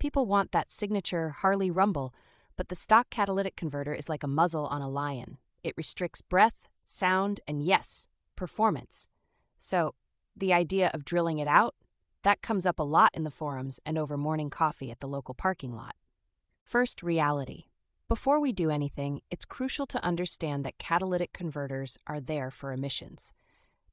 people want that signature Harley rumble, but the stock catalytic converter is like a muzzle on a lion. It restricts breath, sound, and yes, performance. So, the idea of drilling it out? That comes up a lot in the forums and over morning coffee at the local parking lot. First, reality. Before we do anything, it's crucial to understand that catalytic converters are there for emissions.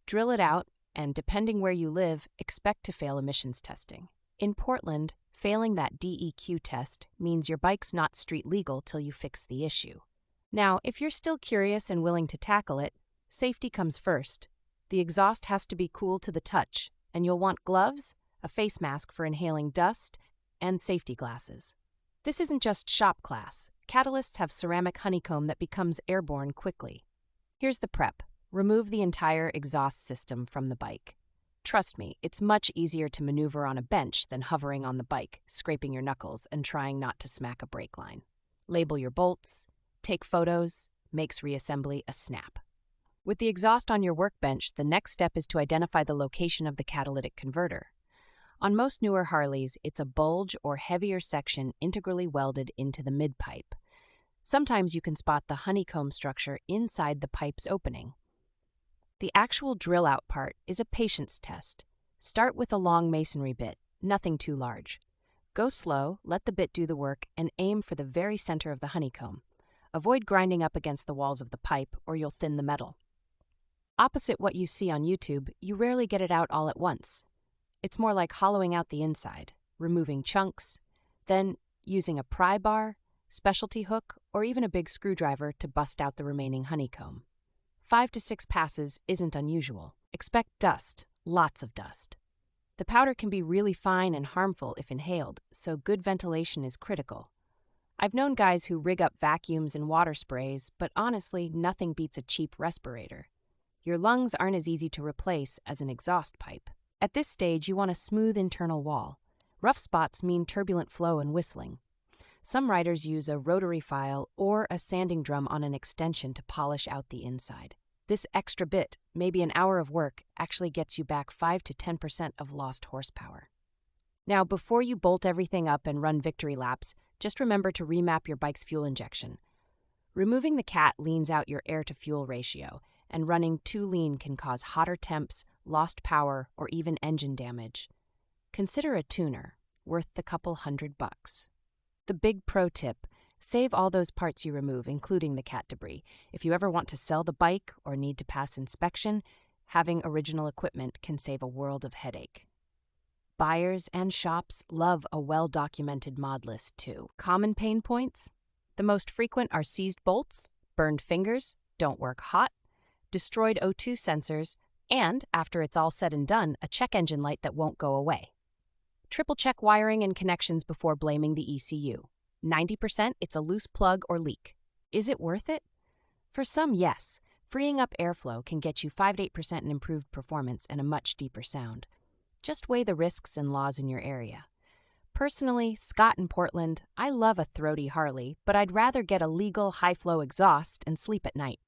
Drill it out, and depending where you live, expect to fail emissions testing. In Portland, failing that DEQ test means your bike's not street legal till you fix the issue. Now, if you're still curious and willing to tackle it, safety comes first. The exhaust has to be cool to the touch, and you'll want gloves, a face mask for inhaling dust, and safety glasses. This isn't just shop class. Catalysts have ceramic honeycomb that becomes airborne quickly. Here's the prep. Remove the entire exhaust system from the bike. Trust me, it's much easier to maneuver on a bench than hovering on the bike, scraping your knuckles and trying not to smack a brake line. Label your bolts, take photos, makes reassembly a snap. With the exhaust on your workbench, the next step is to identify the location of the catalytic converter. On most newer Harleys, it's a bulge or heavier section integrally welded into the mid-pipe. Sometimes you can spot the honeycomb structure inside the pipe's opening. The actual drill-out part is a patience test. Start with a long masonry bit, nothing too large. Go slow, let the bit do the work, and aim for the very center of the honeycomb. Avoid grinding up against the walls of the pipe, or you'll thin the metal. Opposite what you see on YouTube, you rarely get it out all at once. It's more like hollowing out the inside, removing chunks, then using a pry bar, specialty hook, or even a big screwdriver to bust out the remaining honeycomb. 5 to 6 passes isn't unusual. Expect dust, lots of dust. The powder can be really fine and harmful if inhaled, so good ventilation is critical. I've known guys who rig up vacuums and water sprays, but honestly, nothing beats a cheap respirator. Your lungs aren't as easy to replace as an exhaust pipe. At this stage, you want a smooth internal wall. Rough spots mean turbulent flow and whistling. Some riders use a rotary file or a sanding drum on an extension to polish out the inside. This extra bit, maybe an hour of work, actually gets you back 5 to 10% of lost horsepower. Now, before you bolt everything up and run victory laps, just remember to remap your bike's fuel injection. Removing the cat leans out your air-to-fuel ratio, and running too lean can cause hotter temps, lost power, or even engine damage. Consider a tuner, worth the couple $100. The big pro tip: save all those parts you remove, including the cat debris. If you ever want to sell the bike or need to pass inspection, having original equipment can save a world of headache. Buyers and shops love a well-documented mod list, too. Common pain points? The most frequent are seized bolts, burned fingers, don't work hot, destroyed O2 sensors, and, after it's all said and done, a check engine light that won't go away. Triple check wiring and connections before blaming the ECU. 90% it's a loose plug or leak. Is it worth it? For some, yes. Freeing up airflow can get you 5 to 8% in improved performance and a much deeper sound. Just weigh the risks and laws in your area. Personally, Scott in Portland, I love a throaty Harley, but I'd rather get a legal high-flow exhaust and sleep at night.